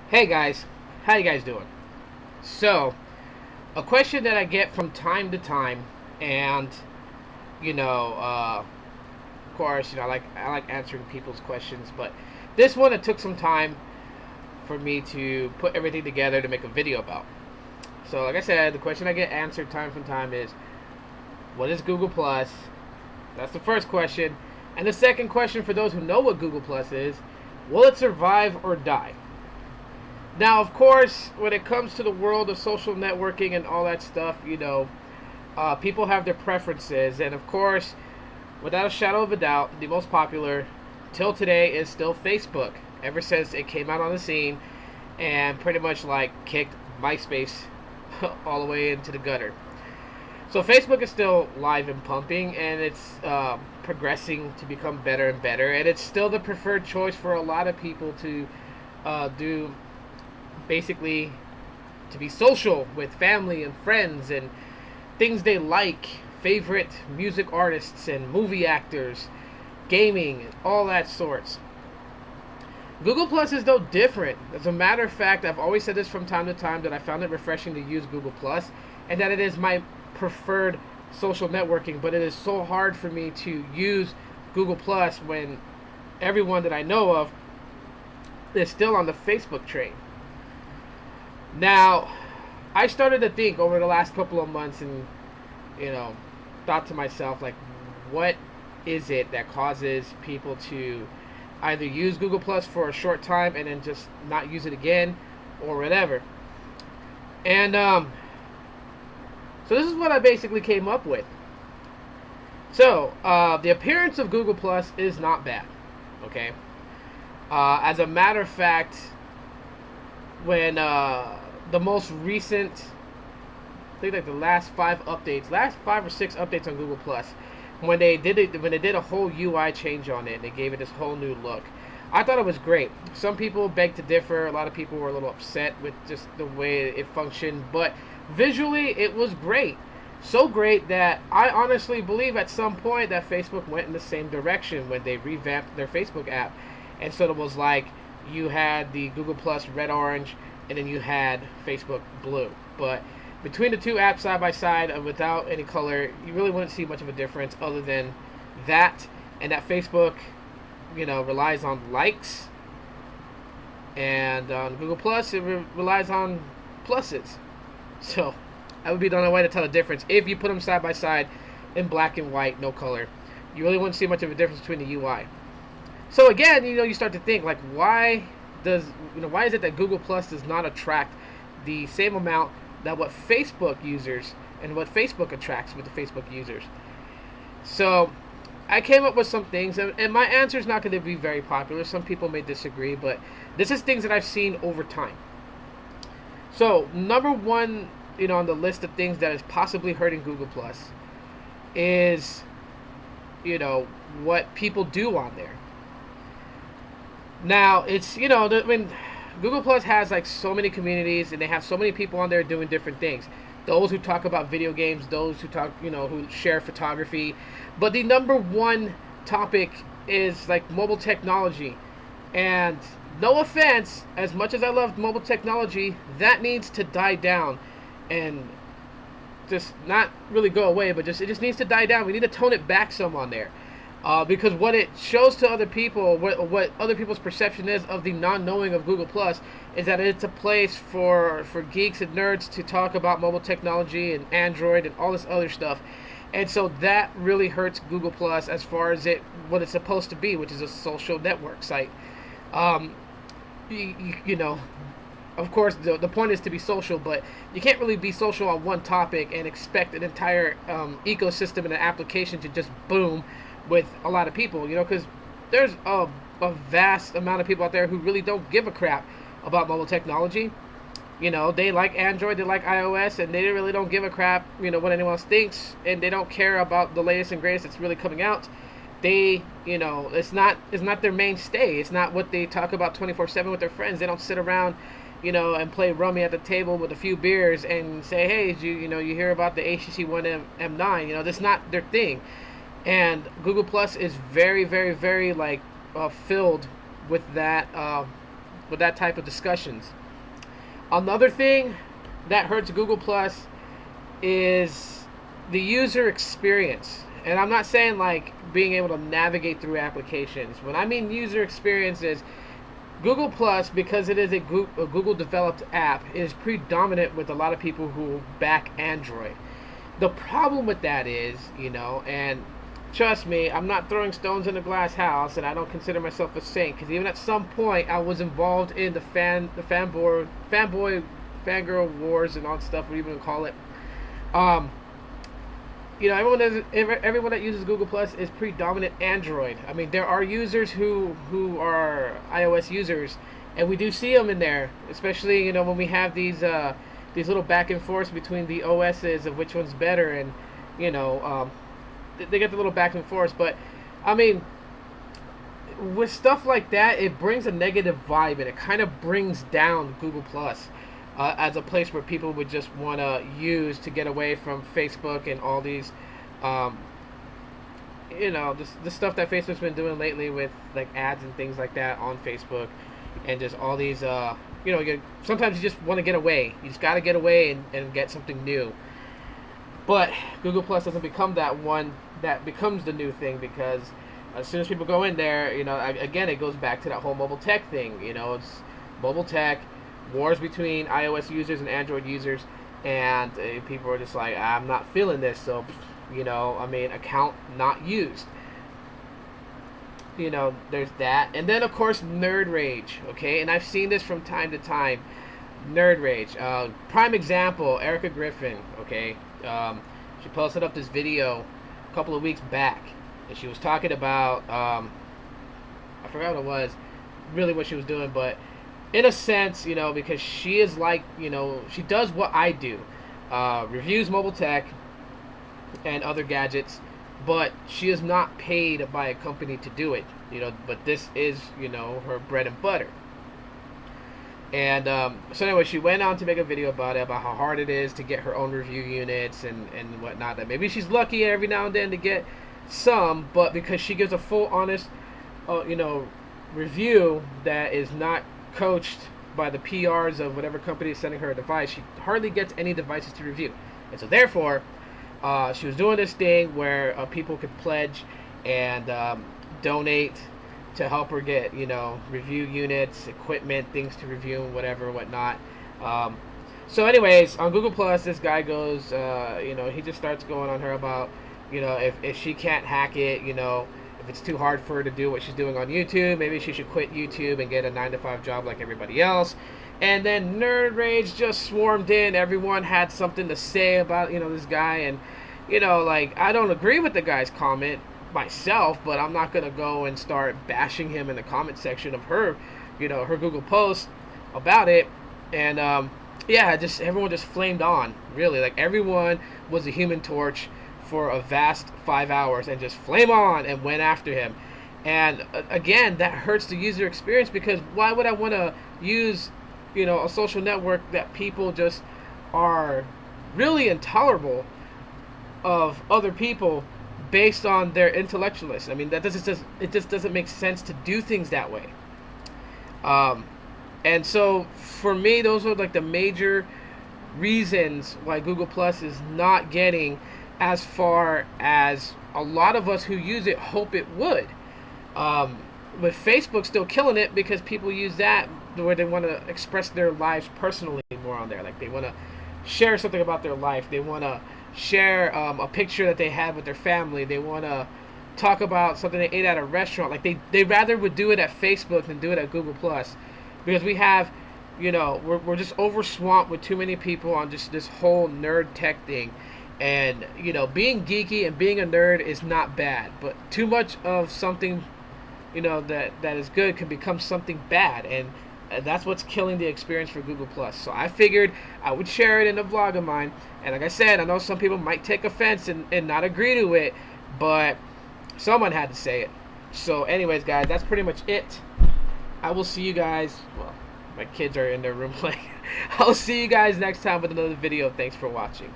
Hey guys, how you guys doing? So, a question that I get from time to time, and you know, of course, I like answering people's questions, but this one it took some time for me to put everything together to make a video about. So, like I said, the question I get answered time from time is, what is Google Plus? That's the first question, and the second question for those who know what Google Plus is, will it survive or die? Now, of course, when it comes to the world of social networking and all that stuff, people have their preferences. And of course, without a shadow of a doubt, the most popular till today is still Facebook. Ever since it came out on the scene and pretty much like kicked MySpace all the way into the gutter. So Facebook is still live and pumping, and it's progressing to become better and better. And it's still the preferred choice for a lot of people to do basically to be social with family and friends and things they like, favorite music artists and movie actors, gaming, all that sorts. Google Plus is no different. As a matter of fact, I've always said this from time to time that I found it refreshing to use Google Plus and that it is my preferred social networking, but it is so hard for me to use Google Plus when everyone that I know of is still on the Facebook train. Now, I started to think over the last couple of months and, you know, thought to myself, like, what is it that causes people to either use Google Plus for a short time and then just not use it again or whatever? And, so this is what I basically came up with. So, the appearance of Google Plus is not bad, okay? As a matter of fact, when the most recent, I think like the last five or six updates on Google Plus, when they did a whole UI change on it, and they gave it this whole new look. I thought it was great. Some people beg to differ. A lot of people were a little upset with just the way it functioned, but visually it was great. So great that I honestly believe at some point that Facebook went in the same direction when they revamped their Facebook app. And so it was like you had the Google Plus red orange and then you had Facebook blue. But between the two apps side by side and without any color, you really wouldn't see much of a difference other than that, and that Facebook, relies on likes, and on Google Plus it relies on pluses. So that would be the only way to tell the difference. If you put them side by side in black and white, no color, you really wouldn't see much of a difference between the UI. So again, you start to think like, why is it that Google Plus does not attract the same amount that what Facebook users and what Facebook attracts with the Facebook users? So I came up with some things, and my answer is not going to be very popular. Some people may disagree, but this is things that I've seen over time. So number one, on the list of things that is possibly hurting Google Plus is, what people do on there. Now, it's, Google Plus has like so many communities and they have so many people on there doing different things. Those who talk about video games, those who talk, who share photography. But the number one topic is like mobile technology. And no offense, as much as I love mobile technology, that needs to die down and just not really go away, but it just needs to die down. We need to tone it back some on there. Because what it shows to other people, what other people's perception is of the non-knowing of Google Plus, is that it's a place for geeks and nerds to talk about mobile technology and Android and all this other stuff. And so that really hurts Google Plus as far as what it's supposed to be, which is a social network site. Of course, the point is to be social, but you can't really be social on one topic and expect an entire ecosystem and an application to just boom with a lot of people, because there's a vast amount of people out there who really don't give a crap about mobile technology. They like Android, they like iOS, and they really don't give a crap, what anyone else thinks, and they don't care about the latest and greatest that's really coming out. They, it's not their mainstay. It's not what they talk about 24/7 with their friends. They don't sit around, and play rummy at the table with a few beers and say, hey, you hear about the HTC One M9? That's not their thing. And Google Plus is very, very, very filled with that with that type of discussions. Another thing that hurts Google Plus is the user experience. And I'm not saying like being able to navigate through applications. When I mean user experience is Google Plus, because it is a Google developed app, is predominant with a lot of people who back Android. The problem with that is, and trust me, I'm not throwing stones in a glass house, and I don't consider myself a saint, because even at some point I was involved in the fanboy, fangirl wars and all that stuff, whatever you want to call it. Everyone that uses Google Plus is predominant Android. I mean, there are users who are iOS users, and we do see them in there, especially when we have these little back and forths between the OSs of which one's better, and they get the little back and forth. But I mean, with stuff like that, it brings a negative vibe, and it kind of brings down Google Plus. As a place where people would just want to use to get away from Facebook and all these, the stuff that Facebook's been doing lately with like ads and things like that on Facebook, and just all these, sometimes you just want to get away. You just got to get away and get something new. But Google Plus doesn't become that one that becomes the new thing, because as soon as people go in there, again, it goes back to that whole mobile tech thing. It's mobile tech. Wars between iOS users and Android users, and people are just like, I'm not feeling this, so account not used. There's that, and then of course nerd rage. Okay, and I've seen this from time to time. Nerd rage. Prime example: Erica Griffin. Okay, she posted up this video a couple of weeks back, and she was talking about I forgot what it was, really what she was doing, but in a sense, because she is like, she does what I do, reviews mobile tech and other gadgets, but she is not paid by a company to do it, but this is, her bread and butter. And so anyway, she went on to make a video about it, about how hard it is to get her own review units and whatnot, that maybe she's lucky every now and then to get some, but because she gives a full, honest, review that is not coached by the PRs of whatever company is sending her a device, she hardly gets any devices to review. And so therefore, she was doing this thing where people could pledge and donate to help her get, review units, equipment, things to review, whatever, whatnot. So anyways, on Google Plus, this guy goes, he just starts going on her about, if she can't hack it, if it's too hard for her to do what she's doing on YouTube, maybe she should quit YouTube and get a 9-to-5 job like everybody else. And then nerd rage just swarmed in. Everyone had something to say about, this guy. And, I don't agree with the guy's comment myself, but I'm not going to go and start bashing him in the comment section of her, her Google post about it. And, everyone just flamed on, really. Like, everyone was a Human Torch for a vast 5 hours and just flame on and went after him. And again, that hurts the user experience, because why would I want to use a social network that people just are really intolerable of other people based on their intellectualism? I mean, it just doesn't make sense to do things that way. And so for me, those are like the major reasons why Google Plus is not getting as far as a lot of us who use it hope it would. With Facebook still killing it, because people use that where they want to express their lives personally more on there. Like, they want to share something about their life. They want to share a picture that they had with their family. They want to talk about something they ate at a restaurant. Like, they rather would do it at Facebook than do it at Google Plus, because we have, we're just overswamped with too many people on just this whole nerd tech thing. And, being geeky and being a nerd is not bad, but too much of something, that is good can become something bad, and that's what's killing the experience for Google Plus. So I figured I would share it in a vlog of mine, and like I said, I know some people might take offense and not agree to it, but someone had to say it. So anyways, guys, that's pretty much it. I will see you guys, well, my kids are in their room playing. I'll see you guys next time with another video. Thanks for watching.